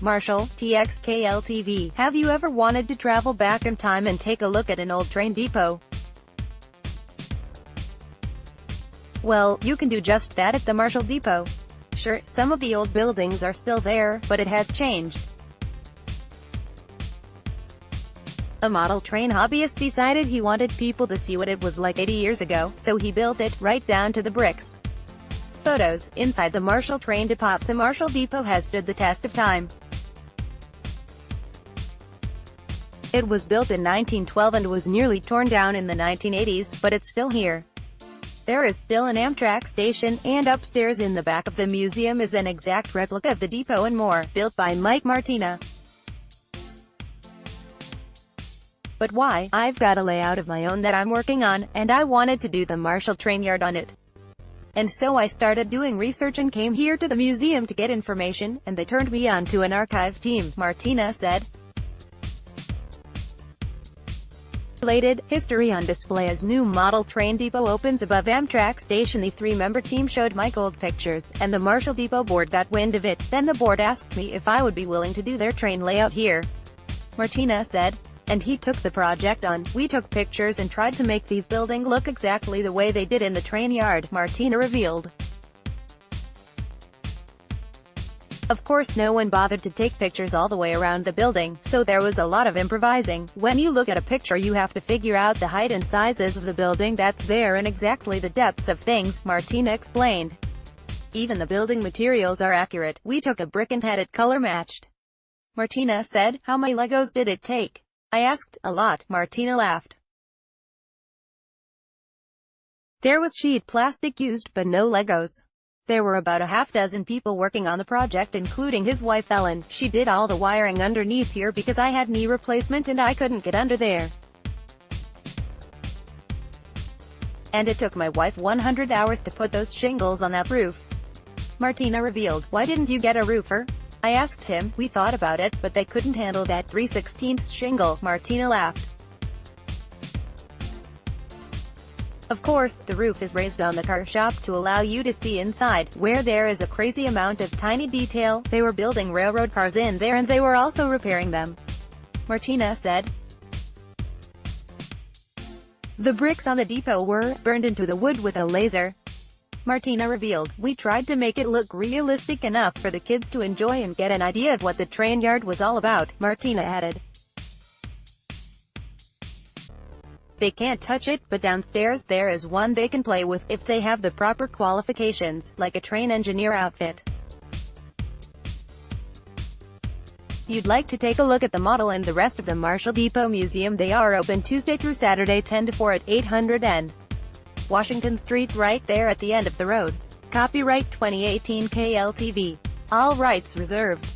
Marshall, TX KLTV. Have you ever wanted to travel back in time and take a look at an old train depot? Well, you can do just that at the Marshall Depot. Sure, some of the old buildings are still there, but it has changed. A model train hobbyist decided he wanted people to see what it was like 80 years ago, so he built it, right down to the bricks. Photos. Inside the Marshall train depot. The Marshall Depot has stood the test of time. It was built in 1912 and was nearly torn down in the 1980s, but it's still here. There is still an Amtrak station, and upstairs in the back of the museum is an exact replica of the depot and more, built by Mike Martina. But why? I've got a layout of my own that I'm working on, and I wanted to do the Marshall train yard on it. And so I started doing research and came here to the museum to get information, and they turned me on to an archive team, Martina said. Related, history on display as new model train depot opens above Amtrak station. The three-member team showed Mike old pictures, and the Marshall Depot board got wind of it. Then the board asked me if I would be willing to do their train layout here, Martina said. And he took the project on. We took pictures and tried to make these buildings look exactly the way they did in the train yard, Martina revealed. Of course no one bothered to take pictures all the way around the building, so there was a lot of improvising. When you look at a picture you have to figure out the height and sizes of the building that's there and exactly the depths of things, Martina explained. Even the building materials are accurate. We took a brick and had it color matched, Martina said. How many Legos did it take? I asked. A lot, Martina laughed. There was sheet plastic used, but no Legos. There were about a half-dozen people working on the project, including his wife Ellen. She did all the wiring underneath here because I had knee replacement and I couldn't get under there. And it took my wife 100 hours to put those shingles on that roof, Martina revealed. Why didn't you get a roofer? I asked him. We thought about it, but they couldn't handle that 3/16 shingle, Martina laughed. Of course, the roof is raised on the car shop to allow you to see inside, where there is a crazy amount of tiny detail. They were building railroad cars in there and they were also repairing them, Martina said. The bricks on the depot were burned into the wood with a laser, Martina revealed. We tried to make it look realistic enough for the kids to enjoy and get an idea of what the train yard was all about, Martina added. They can't touch it, but downstairs there is one they can play with, if they have the proper qualifications, like a train engineer outfit. You'd like to take a look at the model and the rest of the Marshall Depot Museum? They are open Tuesday through Saturday 10 to 4 at 800 N. Washington Street, right there at the end of the road. Copyright 2018 KLTV. All rights reserved.